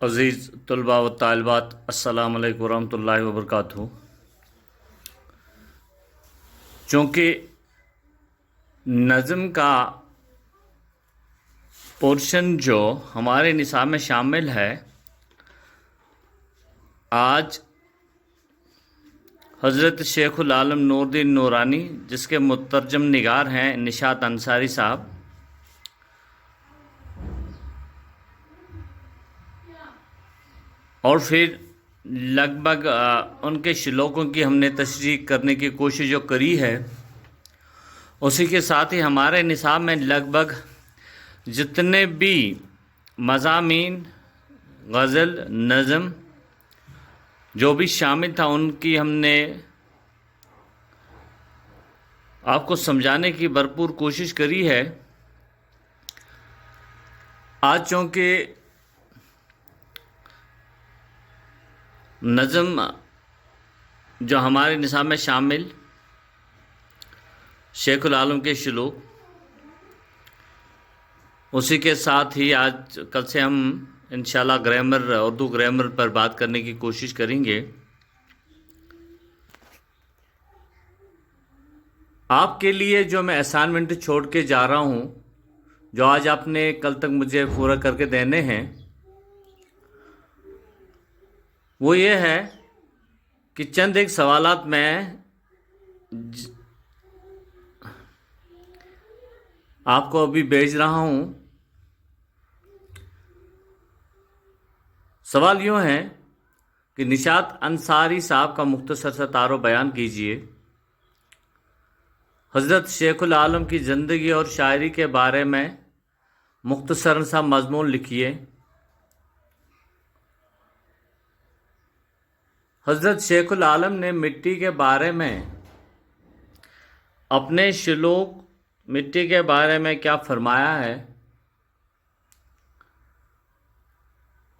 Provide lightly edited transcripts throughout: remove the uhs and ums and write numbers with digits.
عزیز طلباء و طالبات، السلام علیکم ورحمۃ اللہ وبرکاتہ۔ چونکہ نظم کا پورشن جو ہمارے نصاب میں شامل ہے، آج حضرت شیخ العالم نور الدین نورانی، جس کے مترجم نگار ہیں نشاط انصاری صاحب، اور پھر لگ بھگ ان کے شلوکوں کی ہم نے تشریح کرنے کی کوشش جو کری ہے، اسی کے ساتھ ہی ہمارے نصاب میں لگ بھگ جتنے بھی مضامین، غزل، نظم جو بھی شامل تھا، ان کی ہم نے آپ کو سمجھانے کی بھرپور کوشش کری ہے۔ آج چونکہ نظم جو ہمارے نصاب میں شامل شیخ العالم کے شلوک، اسی کے ساتھ ہی آج کل سے ہم انشاءاللہ گرامر، اردو گرامر پر بات کرنے کی کوشش کریں گے۔ آپ کے لیے جو میں اسائنمنٹ چھوڑ کے جا رہا ہوں، جو آج آپ نے کل تک مجھے پورا کر کے دینے ہیں، وہ یہ ہے کہ چند ایک سوالات میں آپ کو ابھی بھیج رہا ہوں۔ سوال یوں ہے کہ نشاط انصاری صاحب کا مختصر سا تعارف بیان کیجیے۔ حضرت شیخ العالم کی زندگی اور شاعری کے بارے میں مختصر سا مضمون لکھیے۔ حضرت شیخ العالم نے مٹی کے بارے میں اپنے شلوک مٹی کے بارے میں کیا فرمایا ہے،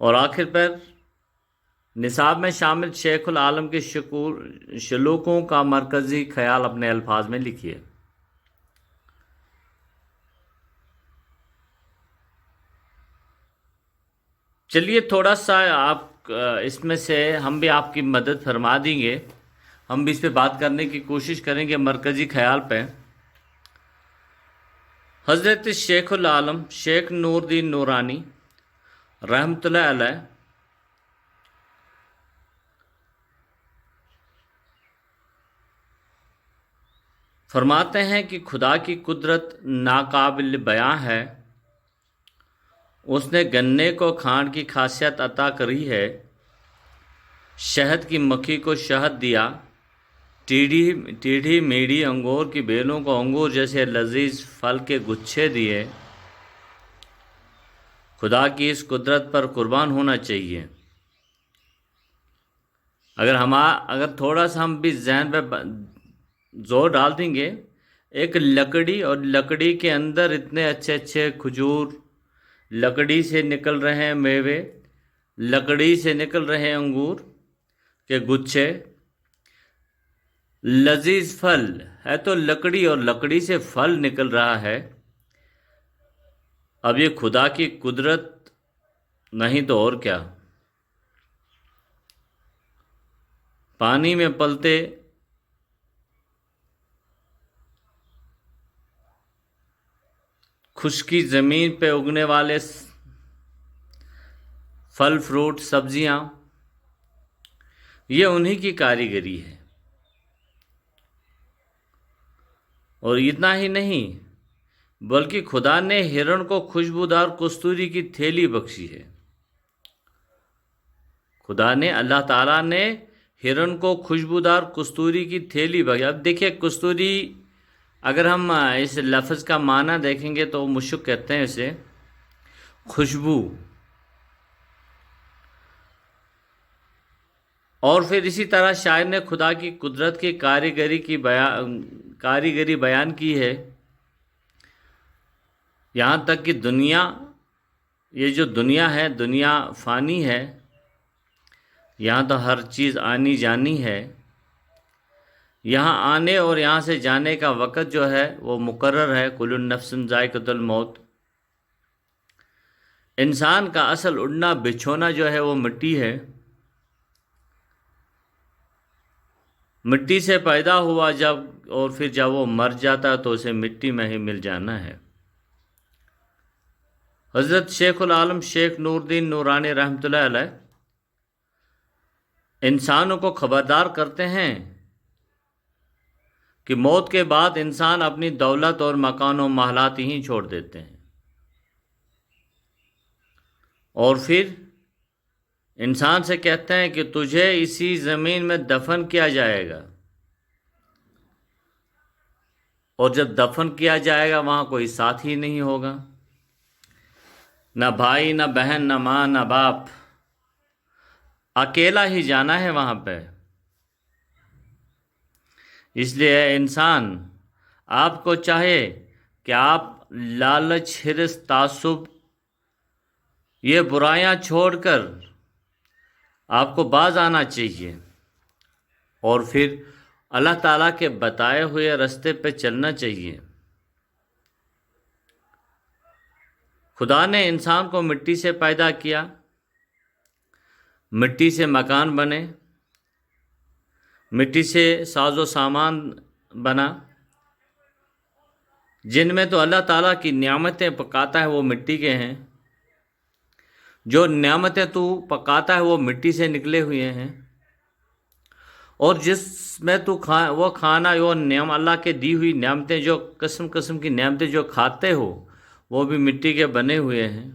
اور آخر پر نصاب میں شامل شیخ العالم کے شلوکوں کا مرکزی خیال اپنے الفاظ میں لکھیے۔ چلیے تھوڑا سا آپ اس میں سے ہم بھی آپ کی مدد فرما دیں گے، ہم بھی اس پہ بات کرنے کی کوشش کریں گے مرکزی خیال پہ۔ حضرت شیخ العالم شیخ نور الدین نورانی رحمۃ اللہ علیہ فرماتے ہیں کہ خدا کی قدرت ناقابل بیاں ہے۔ اس نے گنے کو کھانڈ کی خاصیت عطا کری ہے، شہد کی مکھی کو شہد دیا، ٹیڑھی میڑھی انگور کی بیلوں کو انگور جیسے لذیذ پھل کے گچھے دیے۔ خدا کی اس قدرت پر قربان ہونا چاہیے۔ اگر تھوڑا سا ہم بھی ذہن پہ زور ڈال دیں گے، ایک لکڑی، اور لکڑی کے اندر اتنے اچھے اچھے کھجور، لکڑی سے نکل رہے ہیں میوے، لکڑی سے نکل رہے ہیں انگور کے گچھے، لذیذ پھل ہے تو لکڑی، اور لکڑی سے پھل نکل رہا ہے۔ اب یہ خدا کی قدرت نہیں تو اور کیا؟ پانی میں پلتے خشکی زمین پہ اگنے والے پھل، فروٹ، سبزیاں، یہ انہی کی کاریگری ہے۔ اور اتنا ہی نہیں، بلکہ خدا نے ہرن کو خوشبودار کستوری کی تھیلی بخشی ہے۔ اللہ تعالیٰ نے ہرن کو خوشبودار کستوری کی تھیلی بخشی۔ اب دیکھیں، کستوری اگر ہم اس لفظ کا معنی دیکھیں گے تو مشک کہتے ہیں اسے، خوشبو۔ اور پھر اسی طرح شاعر نے خدا کی قدرت کی کاریگری بیان کی ہے، یہاں تک کہ دنیا، یہ جو دنیا ہے، دنیا فانی ہے، یہاں تو ہر چیز آنی جانی ہے، یہاں آنے اور یہاں سے جانے کا وقت جو ہے وہ مقرر ہے، کل نفس ذائقۃ الموت۔ انسان کا اصل اڑنا بچھونا جو ہے وہ مٹی ہے. مٹی سے پیدا ہوا جب، اور پھر جب وہ مر جاتا تو اسے مٹی میں ہی مل جانا ہے. حضرت شیخ العالم شیخ نور الدین نورانی رحمۃ اللہ علیہ انسانوں کو خبردار کرتے ہیں کہ موت کے بعد انسان اپنی دولت اور مکان و محلات ہی چھوڑ دیتے ہیں، اور پھر انسان سے کہتے ہیں کہ تجھے اسی زمین میں دفن کیا جائے گا، اور جب دفن کیا جائے گا وہاں کوئی ساتھی نہیں ہوگا، نہ بھائی نہ بہن نہ ماں نہ باپ، اکیلا ہی جانا ہے وہاں پہ. اس لیے اے انسان، آپ کو چاہے کہ آپ لالچ، حرص، تعصب، یہ برائیاں چھوڑ کر آپ کو باز آنا چاہیے، اور پھر اللہ تعالیٰ کے بتائے ہوئے راستے پہ چلنا چاہیے. خدا نے انسان کو مٹی سے پیدا کیا، مٹی سے مکان بنے، مٹی سے ساز و سامان بنا. جن میں تو اللہ تعالیٰ کی نعمتیں پکاتا ہے وہ مٹی کے ہیں، جو نعمتیں تو پکاتا ہے وہ مٹی سے نکلے ہوئے ہیں، اور جس میں تو وہ کھانا، وہ اللہ کے دی ہوئی نعمتیں، جو قسم قسم کی نعمتیں جو کھاتے ہو وہ بھی مٹی کے بنے ہوئے ہیں.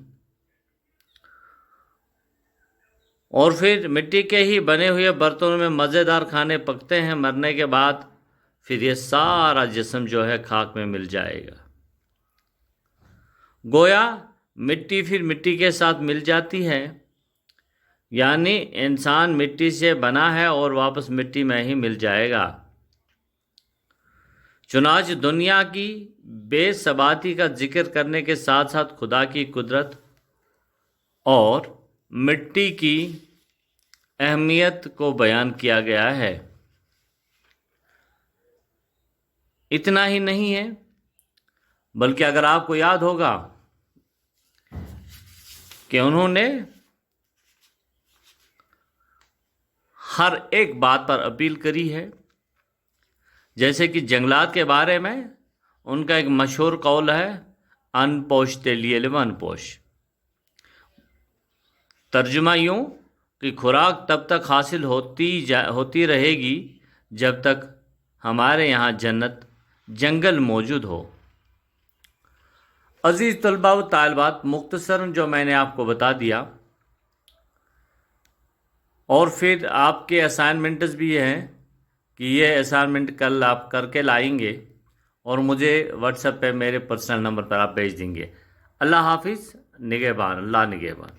اور پھر مٹی کے ہی بنے ہوئے برتنوں میں مزیدار کھانے پکتے ہیں. مرنے کے بعد پھر یہ سارا جسم جو ہے خاک میں مل جائے گا. گویا مٹی پھر مٹی کے ساتھ مل جاتی ہے، یعنی انسان مٹی سے بنا ہے اور واپس مٹی میں ہی مل جائے گا. چنانچہ دنیا کی بے ثباتی کا ذکر کرنے کے ساتھ ساتھ خدا کی قدرت اور مٹی کی اہمیت کو بیان کیا گیا ہے. اتنا ہی نہیں ہے، بلکہ اگر آپ کو یاد ہوگا کہ انہوں نے ہر ایک بات پر اپیل کری ہے. جیسے کہ جنگلات کے بارے میں ان کا ایک مشہور قول ہے، ان پوش تیلیے لون پوش. ترجمہ یوں کہ خوراک تب تک حاصل ہوتی رہے گی جب تک ہمارے یہاں جنت جنگل موجود ہو. عزیز طلباء و طالبات، مختصراً جو میں نے آپ کو بتا دیا، اور پھر آپ کے اسائنمنٹس بھی ہیں کہ یہ اسائنمنٹ کل آپ کر کے لائیں گے اور مجھے واٹس ایپ پہ میرے پرسنل نمبر پر آپ بھیج دیں گے. اللہ حافظ. نگہبان. اللہ نگہبان.